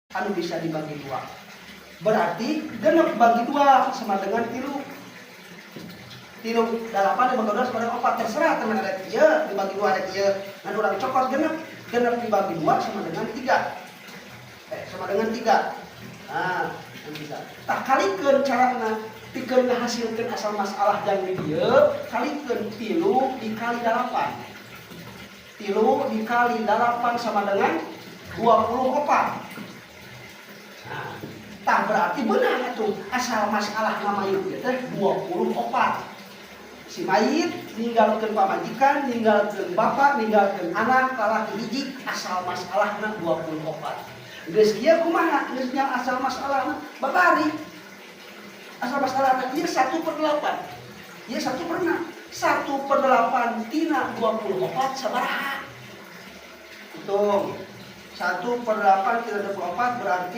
anu bisa dibagi dua. Berarti genep bagi dua sama dengan tilu. Tilu 8 dibagi 2 sama dengan 4. Terserah teman ada kieu dibagi 2 ada kieu. Ngan urang cokot genep dibagi 2 sama dengan 3. Sama dengan 3. Nah, bisa. Tak kalikeun carana pikeun ngahasilkeun asal masalah yang di dieu, kalikeun 3 dikali 8. 3 dikali 8 sama dengan 24. Nah, tak berarti benar itu asal masalah nama itu teh 24. Si mayit ninggalkeun pamajikan, ninggalkeun bapak, ninggalkeun anak, lalaki hiji, asal masalahna 24. Geus kieu kumaha? Geus nya asal masalahna babari. Asal masalahna ieu 1/8. Ieu 1/6. 1/8 tina 24 sabaraha? Hitung. 1/8 tina 24 berarti